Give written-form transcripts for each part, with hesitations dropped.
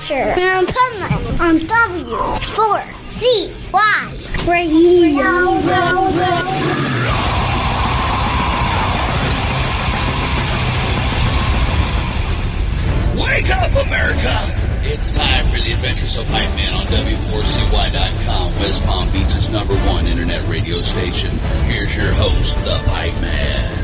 Thrasher and Pipeman on W4CY Radio. Wake up, America! It's time for the adventures of Pipeman on W4CY.com, West Palm Beach's #1 internet radio station. Here's your host, the Pipeman.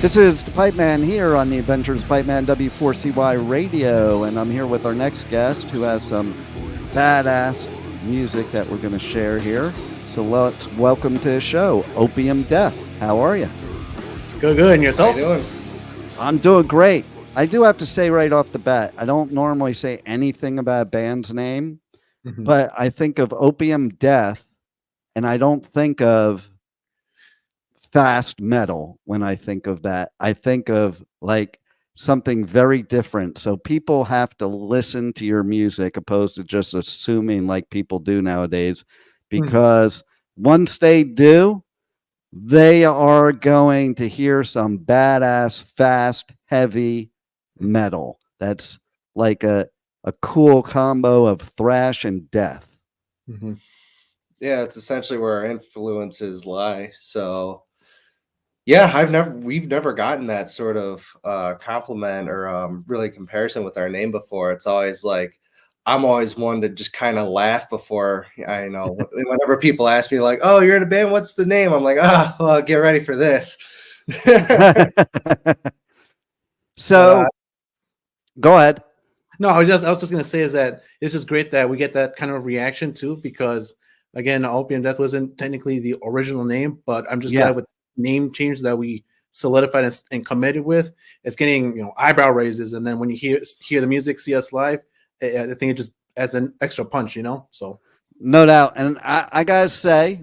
This is the Pipeman here on the Adventures of Pipeman W4CY Radio, and I'm here with our next guest who has some badass music that we're going to share here. So let's welcome to the show, Opium Death. How are you? Good, and yourself? How you doing? I'm doing great. I do have to say right off the bat, I don't normally say anything about a band's name, but I think of Opium Death, and I don't think of fast metal when I think of that. I think of like something very different. So people have to listen to your music opposed to just assuming like people do nowadays, because once they do, they are going to hear some badass, fast, heavy metal. That's like a cool combo of thrash and death. Yeah, it's essentially where our influences lie. So yeah, we've never gotten that sort of compliment or really comparison with our name before. It's always like, I'm always one to just kind of laugh before I know. Whenever people ask me like, "Oh, you're in a band? What's the name?" I'm like, well, get ready for this. So, go ahead. No, I was just gonna say is that it's just great that we get that kind of reaction too, because again, Opium Death wasn't technically the original name, but I'm just glad with name change that we solidified and committed with. It's getting eyebrow raises, and then when you hear the music, see us live, I think it just adds an extra punch, so no doubt. And I gotta say,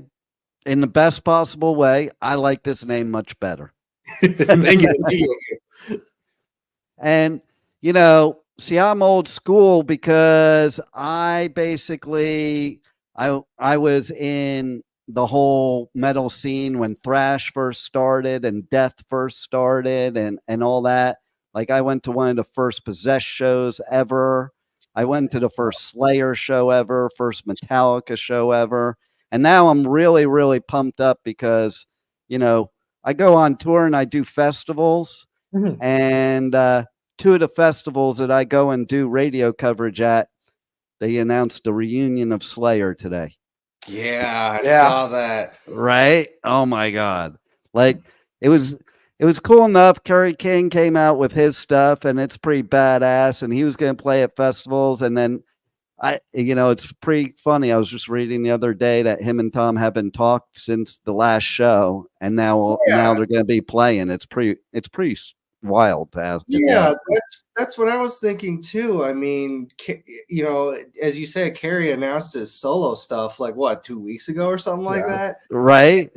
in the best possible way, I like this name much better. Thank you. And see, I'm old school because I basically I was in the whole metal scene when thrash first started and death first started and all that. Like I went to one of the first Possessed shows ever. I went to the first Slayer show ever, first Metallica show ever. And now I'm really, really pumped up because, I go on tour and I do festivals. And two of the festivals that I go and do radio coverage at, they announced the reunion of Slayer today. Yeah, I saw that. Right? Oh my God. Like it was cool enough. Kerry King came out with his stuff and it's pretty badass, and he was going to play at festivals. And then it's pretty funny. I was just reading the other day that him and Tom haven't talked since the last show, and now they're going to be playing. It's pretty wild to have. Yeah, that's what I was thinking too. I mean, as you said, Kerry announced his solo stuff like 2 weeks ago or something like that, right?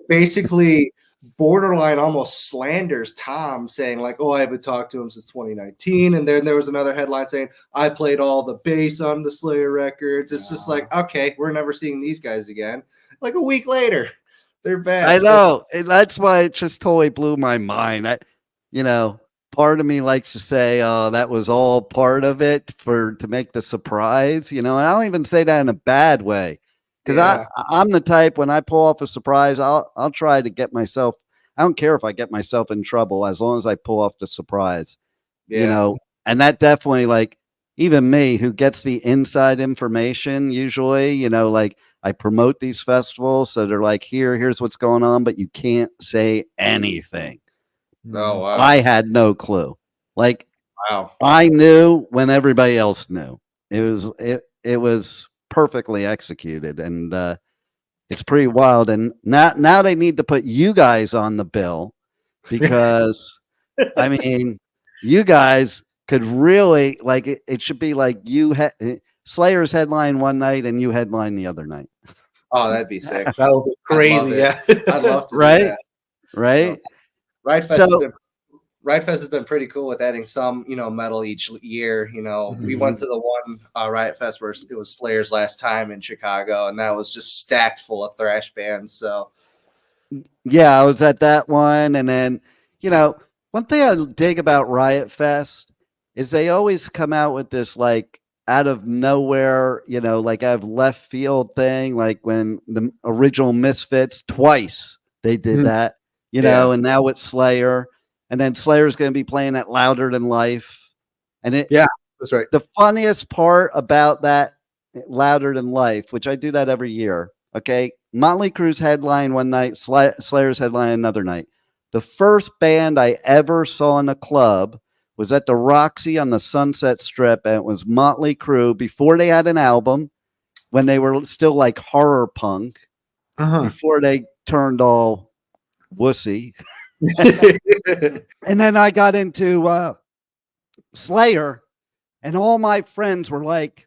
Basically borderline almost slanders Tom, saying like, I haven't talked to him since 2019. And then there was another headline saying, I played all the bass on the Slayer records. It's just like, okay, we're never seeing these guys again. Like a week later, they're back. I know. That's why it just totally blew my mind. Part of me likes to say, that was all part of it to make the surprise, and I don't even say that in a bad way. Because I'm the type, when I pull off a surprise, I'll try to get myself, I don't care if I get myself in trouble as long as I pull off the surprise, and that definitely, like, even me who gets the inside information usually, like I promote these festivals. So they're like, here's what's going on, but you can't say anything. Oh, wow. I had no clue. Like, wow. I knew when everybody else knew. It was perfectly executed, and it's pretty wild. And now they need to put you guys on the bill, because I mean, you guys could really, like, it should be like Slayer's headline one night and you headline the other night. Oh, that'd be sick. That would be crazy. I'd love to right? do that. Right? Right. So, Riot Fest has been pretty cool with adding some, metal each year. We went to the one Riot Fest where it was Slayer's last time in Chicago, and that was just stacked full of thrash bands. So, yeah, I was at that one. And then, one thing I dig about Riot Fest is they always come out with this like out of nowhere, like I have left field thing, like when the original Misfits twice they did that, and now with Slayer. And then Slayer's going to be playing at Louder Than Life. And that's right. The funniest part about that Louder Than Life, which I do that every year. Okay. Motley Crue's headline one night, Slayer's headline another night. The first band I ever saw in a club was at the Roxy on the Sunset Strip. And it was Motley Crue before they had an album, when they were still like horror punk, before they turned all wussy. And then I got into Slayer, and all my friends were like,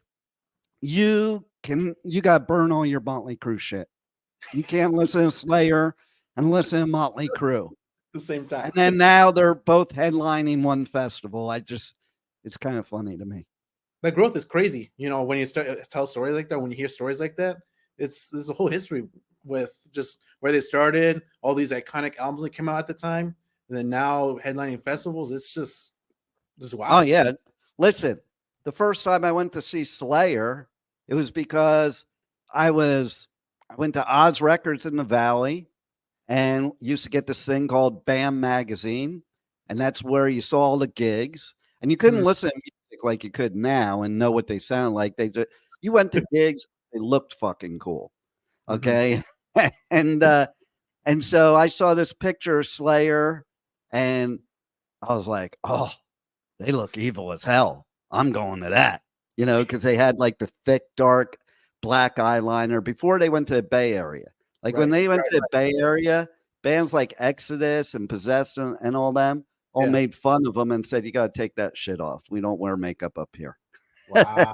you got to burn all your Motley Crue shit. You can't listen to Slayer and listen to Motley Crue At the same time. And then now they're both headlining one festival. It's kind of funny to me. The growth is crazy. When you start tell stories like that, when you hear stories like that, there's a whole history with just where they started, all these iconic albums that came out at the time, and then now headlining festivals. It's just wow. Oh yeah. Listen, the first time I went to see Slayer, it was because I went to Oz Records in the Valley and used to get this thing called BAM Magazine. And that's where you saw all the gigs, and you couldn't listen to music like you could now and know what they sound like. You went to gigs, they looked fucking cool. Okay. And so I saw this picture of Slayer and I was like, oh, they look evil as hell. I'm going to that, because they had like the thick, dark black eyeliner before they went to the Bay Area. Like when they went to the Bay Area, bands like Exodus and Possessed and all them made fun of them and said, you got to take that shit off. We don't wear makeup up here. Wow.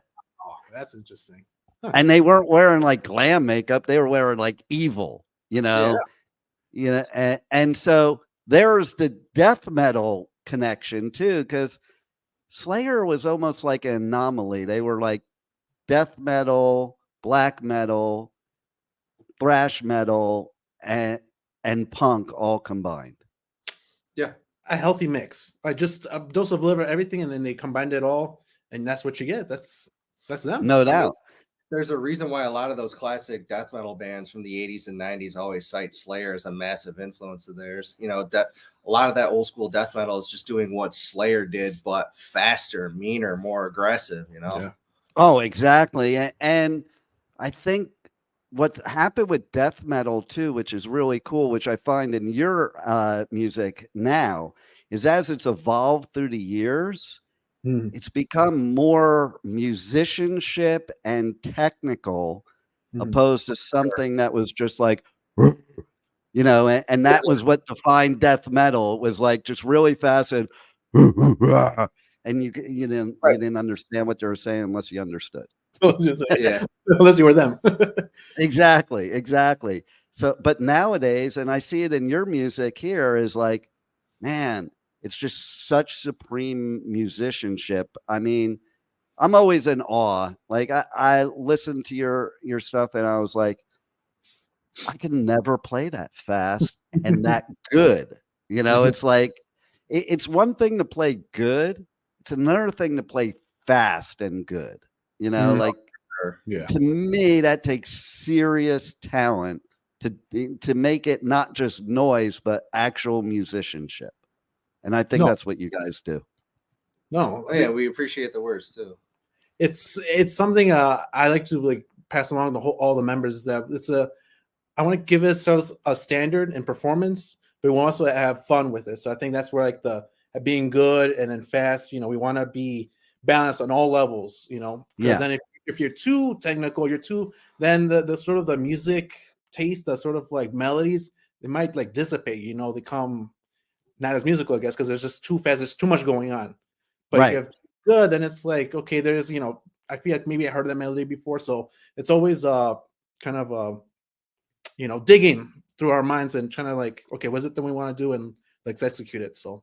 That's interesting. And they weren't wearing like glam makeup. They were wearing like evil, and so there's the death metal connection too, because Slayer was almost like an anomaly. They were like death metal, black metal, thrash metal, and punk all combined. Yeah, a healthy mix. Just a dose of liver, everything, and then they combined it all, and that's what you get. That's them. No doubt. There's a reason why a lot of those classic death metal bands from the 80s and 90s always cite Slayer as a massive influence of theirs. A lot of that old school death metal is just doing what Slayer did, but faster, meaner, more aggressive, Yeah. Oh, exactly. And I think what happened with death metal too, which is really cool, which I find in your music now, is as it's evolved through the years, it's become more musicianship and technical, opposed to something that was just like, and that was what defined death metal. It was like just really fast and you didn't understand what they were saying unless you understood. Unless you were them. Exactly. So, but nowadays, and I see it in your music here, is like, man, it's just such supreme musicianship. I mean, I'm always in awe. Like I listened to your stuff and I was like, I can never play that fast and that good. It's like, it's one thing to play good. It's another thing to play fast and good. To me, that takes serious talent to make it not just noise, but actual musicianship. And I think that's what you guys do. No, we appreciate the words too. It's something I like to like pass along to all the members. Is that I want to give ourselves a standard in performance, but we want also have fun with it. So I think that's where like the being good and then fast. We want to be balanced on all levels. Because then if you're too technical, then the sort of the music taste, the sort of like melodies, they might like dissipate. They come not as musical, I guess, because there's just too fast. There's too much going on. But if you have good, then it's like, okay, there's, I feel like maybe I heard that melody before. So it's always kind of, digging through our minds and trying to like, okay, what's it that we want to do and let's execute it. So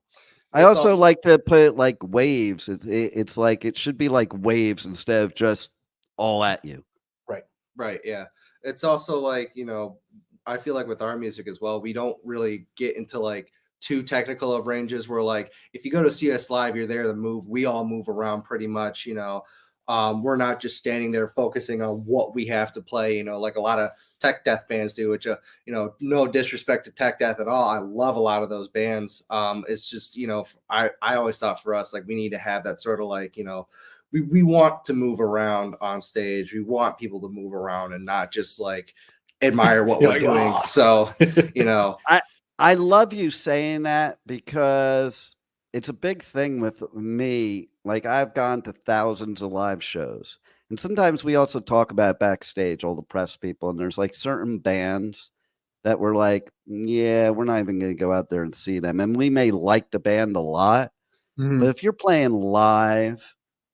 I also like to put like waves. It's like it should be like waves instead of just all at you. Right. Yeah. It's also like, I feel like with our music as well, we don't really get into like too technical of ranges where like if you go to see us live, you're there to move. We all move around pretty much, we're not just standing there focusing on what we have to play, like a lot of tech death bands do, which, no disrespect to tech death at all. I love a lot of those bands. It's just, I always thought for us, like we need to have that sort of like, we want to move around on stage. We want people to move around and not just like admire what we're doing. So, I love you saying that because it's a big thing with me. Like I've gone to thousands of live shows, and sometimes we also talk about backstage, all the press people, and there's like certain bands that we're like, yeah, we're not even going to go out there and see them. And we may like the band a lot, but if you're playing live,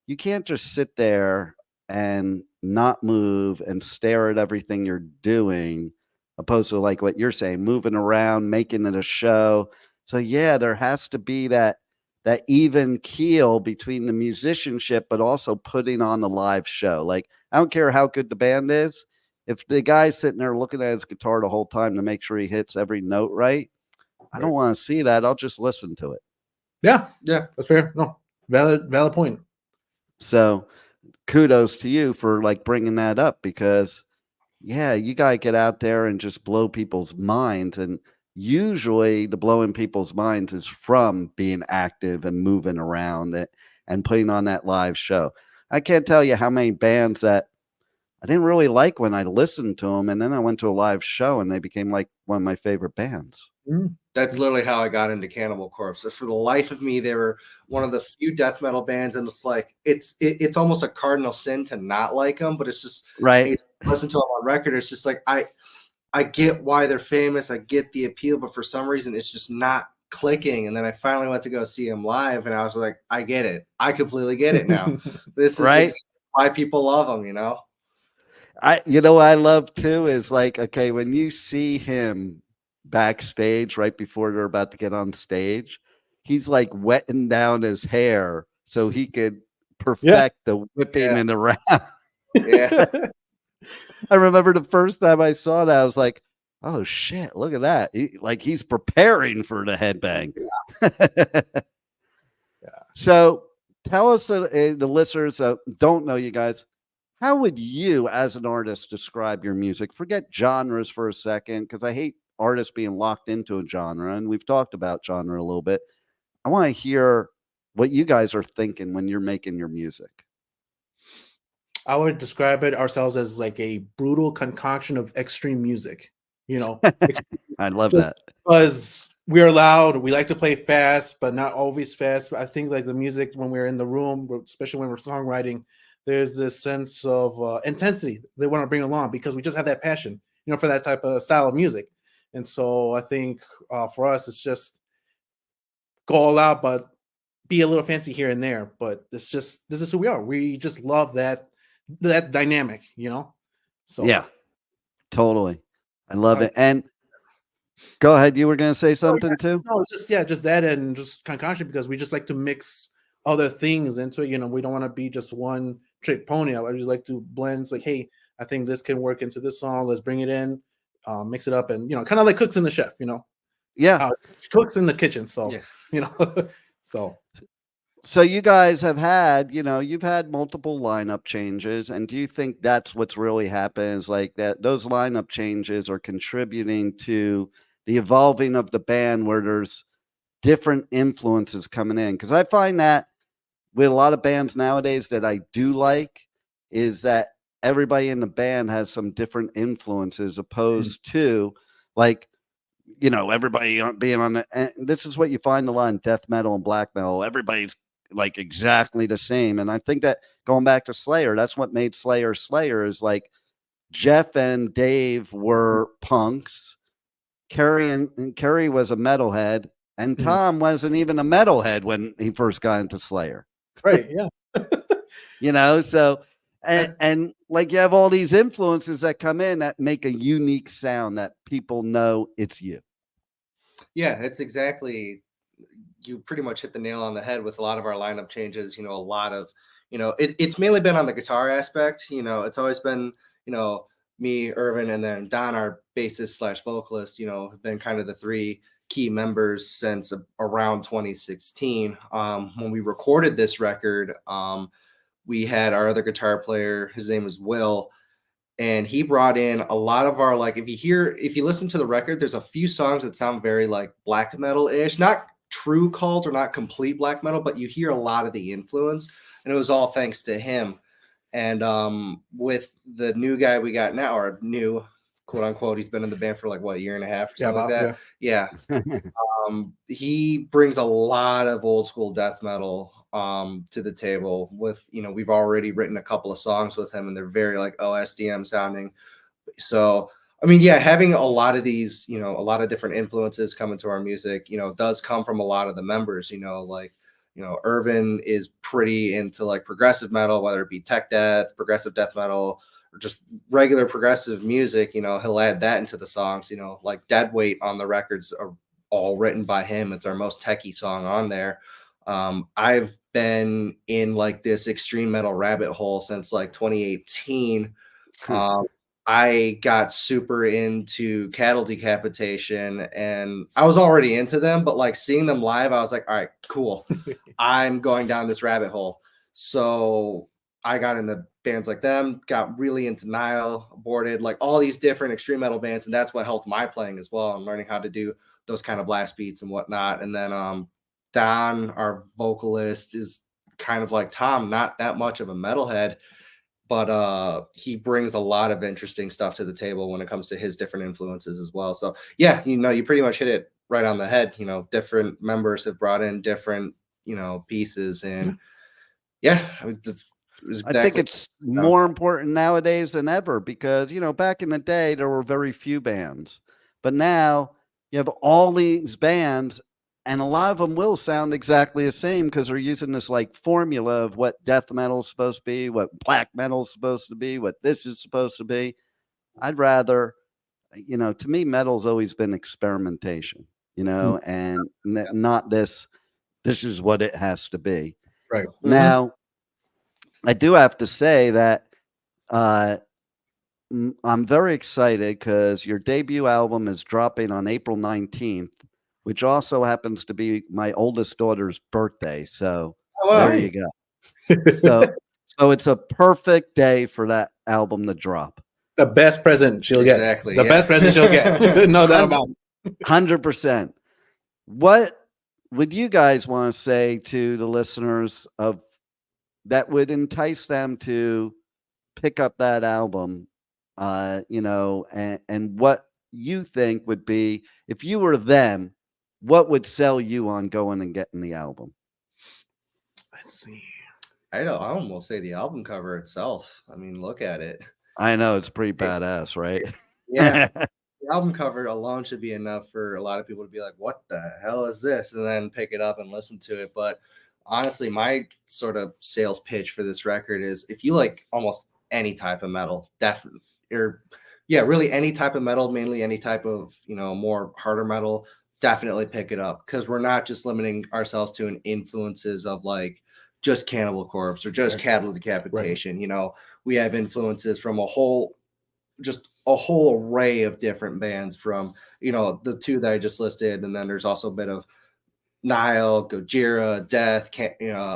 you can't just sit there and not move and stare at everything you're doing, opposed to like what you're saying, moving around, making it a show. So yeah, there has to be that even keel between the musicianship, but also putting on the live show. Like I don't care how good the band is. If the guy's sitting there looking at his guitar the whole time to make sure he hits every note right, I don't want to see that. I'll just listen to it. Yeah, that's fair. No, valid point. So kudos to you for like bringing that up because yeah, you got to get out there and just blow people's minds. And usually the blowing people's minds is from being active and moving around it and putting on that live show. I can't tell you how many bands that I didn't really like when I listened to them. And then I went to a live show and they became like one of my favorite bands. That's literally how I got into Cannibal Corpse. So for the life of me, they were one of the few death metal bands, and it's like it's almost a cardinal sin to not like them, but it's just right. Listen to them on record. It's just like I get why they're famous. I get the appeal, but for some reason, it's just not clicking. And then I finally went to go see them live, and I was like, I get it. I completely get it now. This is right. Why people love them. I love too is like, okay, when you see him backstage right before they're about to get on stage, he's like wetting down his hair so he could perfect the whipping and around. Yeah. I remember the first time I saw that, I was like, oh shit, look at that. He's preparing for the headbang. So tell us, the listeners don't know you guys, how would you as an artist describe your music? Forget genres for a second, because I hate artists being locked into a genre, and we've talked about genre a little bit. I want to hear what you guys are thinking when you're making your music. I would describe it ourselves as like a brutal concoction of extreme music. I love that because we're loud. We like to play fast, but not always fast. I think like the music when we're in the room, especially when we're songwriting, there's this sense of intensity they want to bring along because we just have that passion, for that type of style of music. And so I think for us, it's just go all out, but be a little fancy here and there. But this is who we are. We just love that dynamic, So yeah, totally. I love it. And go ahead. You were going to say something too? No, just that and just concoction because we just like to mix other things into it. We don't want to be just one trick pony. I just like to blend. It's like, hey, I think this can work into this song. Let's bring it in. Mix it up and kind of like cooks in the chef, cooks in the kitchen. So so you guys have had, you've had multiple lineup changes, and do you think that's what's really happened is like that those lineup changes are contributing to the evolving of the band where there's different influences coming in? Because I find that with a lot of bands nowadays that I do like is that everybody in the band has some different influences opposed to like, everybody being on the, and this is what you find a lot in death metal and black metal. Everybody's like exactly the same. And I think that going back to Slayer, that's what made Slayer is like Jeff and Dave were punks. Kerry was a metalhead, and Tom wasn't even a metalhead when he first got into Slayer. Right. Yeah. So and like you have all these influences that come in that make a unique sound that people know it's you. Yeah, it's exactly you pretty much hit the nail on the head with a lot of our lineup changes. A lot of, it's mainly been on the guitar aspect. It's always been, me, Irvin, and then Don, our bassist / vocalist, have been kind of the three key members since around 2016. When we recorded this record, we had our other guitar player, his name is Will, and he brought in a lot of our, like, if you listen to the record, there's a few songs that sound very like black metal-ish, not true cult or not complete black metal, but you hear a lot of the influence, and it was all thanks to him. And with the new guy we got now, or new quote unquote, he's been in the band for like what, a year and a half or something like that. Yeah. He brings a lot of old school death metal to the table with, we've already written a couple of songs with him, and they're very like OSDM sounding. So, I mean, yeah, having a lot of these, a lot of different influences come into our music, does come from a lot of the members, like, Irvin is pretty into like progressive metal, whether it be tech death, progressive death metal, or just regular progressive music. He'll add that into the songs, like Dead Weight on the records are all written by him. It's our most techie song on there. I've been in like this extreme metal rabbit hole since like 2018. I got super into Cattle Decapitation, and I was already into them, but like seeing them live, I was like, all right, cool. I'm going down this rabbit hole. So I got into bands like them, got really into Nile, Aborted, like all these different extreme metal bands. And that's what helped my playing as well. I'm learning how to do those kind of blast beats and whatnot. And then Don, our vocalist, is kind of like Tom, not that much of a metalhead, but he brings a lot of interesting stuff to the table when it comes to his different influences as well. So yeah, you pretty much hit it right on the head. Different members have brought in different, pieces, and yeah, I mean, exactly. I think it's more important nowadays than ever because, back in the day, there were very few bands, but now you have all these bands, and a lot of them will sound exactly the same because they're using this like formula of what death metal is supposed to be, what black metal is supposed to be, what this is supposed to be. I'd rather, to me, metal's always been experimentation, and not this is what it has to be. Right. Now, I do have to say that I'm very excited because your debut album is dropping on April 19th, which also happens to be my oldest daughter's birthday. So there you go. So it's a perfect day for that album to drop. The best present she'll get. Exactly. The best present she'll get. No doubt about it. 100%. What would you guys want to say to the listeners of that would entice them to pick up that album, and what you think would be, if you were them, what would sell you on going and getting the album? Let's see. I almost say the album cover itself. I mean, look at it. I know it's pretty badass, right? Yeah. The album cover alone should be enough for a lot of people to be like, what the hell is this? And then pick it up and listen to it. But honestly, my sort of sales pitch for this record is if you like almost any type of metal, definitely, or really any type of metal, mainly any type of, more harder metal, definitely pick it up, because we're not just limiting ourselves to an influences of like just Cannibal Corpse or just Cattle Decapitation. Right. We have influences from a whole array of different bands from, the two that I just listed. And then there's also a bit of Nile, Gojira, Death,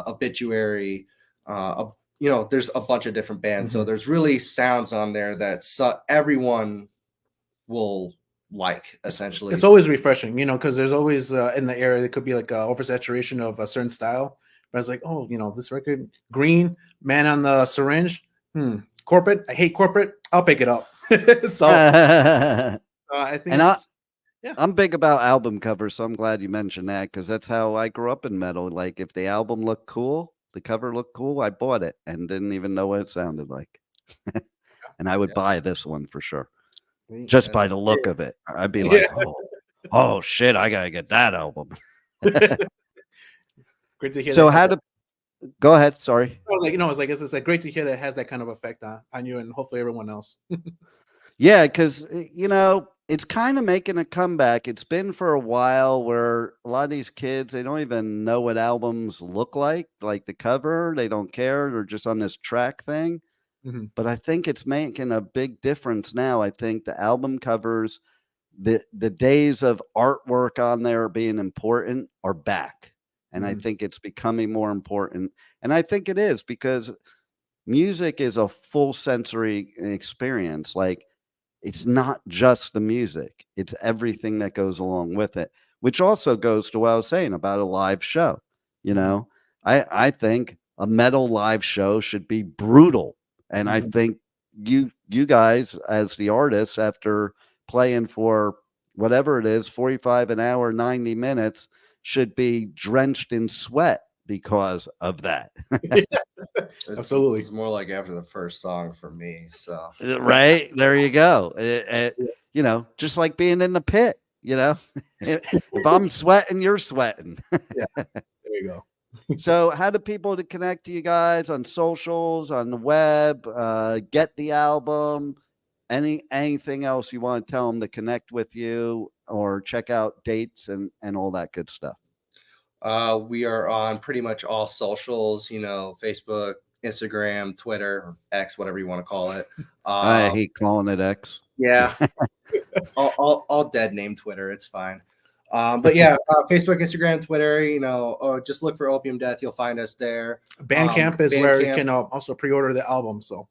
Obituary, there's a bunch of different bands. Mm-hmm. So there's really sounds on there that everyone will like, essentially. It's always refreshing, because there's always in the area, there could be like a oversaturation of a certain style. But I was like, oh, this record, Green, Man on the Syringe, corporate, I hate corporate, I'll pick it up. So I think I'm big about album covers, so I'm glad you mentioned that, because that's how I grew up in metal. Like, if the album looked cool, the cover looked cool, I bought it and didn't even know what it sounded like. And I would buy this one for sure. Just by the look of it. I'd be like, oh shit, I gotta get that album. Great to hear. So go ahead, sorry. It's like great to hear that it has that kind of effect on you and hopefully everyone else. Yeah, because it's kind of making a comeback. It's been for a while where a lot of these kids, they don't even know what albums look like the cover. They don't care. They're just on this track thing. Mm-hmm. But I think it's making a big difference now. I think the album covers, the days of artwork on there being important are back. And I think it's becoming more important. And I think it is, because music is a full sensory experience. Like, it's not just the music, it's everything that goes along with it, which also goes to what I was saying about a live show. You know, I think a metal live show should be brutal. And I think you guys, as the artists, after playing for whatever it is, 45 an hour, 90 minutes, should be drenched in sweat because of that. Absolutely. It's more like after the first song for me. So right there you go. You know, just like being in the pit. You know, if I'm sweating, you're sweating. Yeah, there you go. So how do people to connect to you guys on socials, on the web, get the album, anything else you want to tell them to connect with you or check out dates and all that good stuff? We are on pretty much all socials, you know, Facebook, Instagram, Twitter, or X, whatever you want to call it. I hate calling it X. Yeah. I'll dead name Twitter. It's fine. But yeah, Facebook, Instagram, Twitter, you know, just look for Opium Death. You'll find us there. Bandcamp is where you can also pre-order the album. So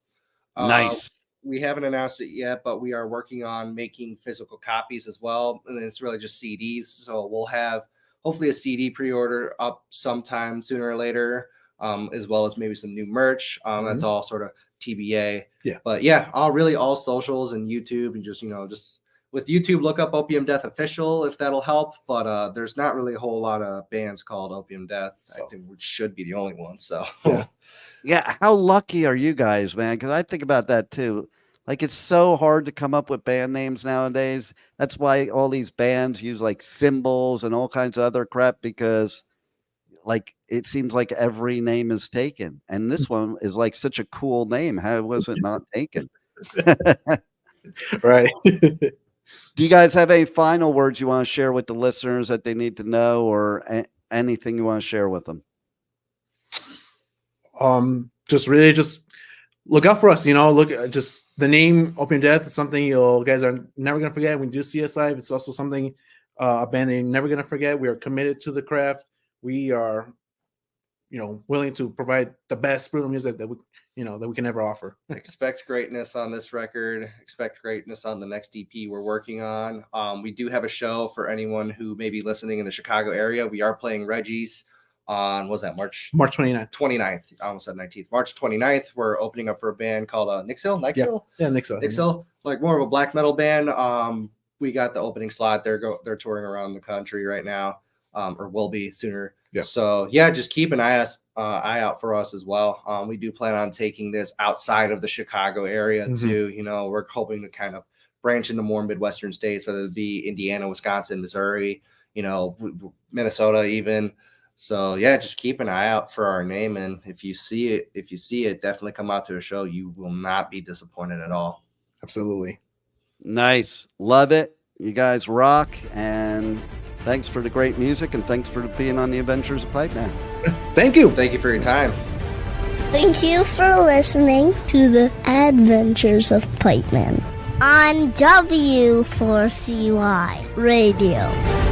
nice. We haven't announced it yet, but we are working on making physical copies as well. And it's really just CDs. So we'll have hopefully a CD pre-order up sometime sooner or later, as well as maybe some new merch. That's all sort of TBA. Yeah. But yeah, all socials and YouTube, and just, you know, just with YouTube, look up Opium Death Official if that'll help. But there's not really a whole lot of bands called Opium Death. So. I think we should be the only one. So yeah. How lucky are you guys, man? Because I think about that too. Like, it's so hard to come up with band names nowadays. That's why all these bands use like symbols and all kinds of other crap, because like it seems like every name is taken. And this one is like such a cool name. How was it not taken? Right. Do you guys have any final words you want to share with the listeners that they need to know, or anything you want to share with them? Just look out for us, you know, just the name Opium Death is something you guys are never going to forget. When you do see us live, it's also something, a band that you're never going to forget. We are committed to the craft. We are, you know, willing to provide the best brutal music that we can ever offer. Expect greatness on this record. Expect greatness on the next EP we're working on. We do have a show for anyone who may be listening in the Chicago area. We are playing Reggie's on, what was that, March 29th? 29th. I almost said 19th. March 29th. We're opening up for a band called Nixhill. Yeah, Nixhill. Like more of a black metal band. We got the opening slot. They're touring around the country right now, or will be sooner. Yeah. So yeah, just keep an eye out for us as well. We do plan on taking this outside of the Chicago area too. You know, we're hoping to kind of branch into more Midwestern states, whether it be Indiana, Wisconsin, Missouri, you know, Minnesota even. So yeah, just keep an eye out for our name, and if you see it, definitely come out to a show. You will not be disappointed at all. Absolutely. Nice. Love it. You guys rock, and thanks for the great music, and thanks for being on the Adventures of Pipeman. Thank you. Thank you for your time. Thank you for listening to the Adventures of Pipeman on W4CY Radio.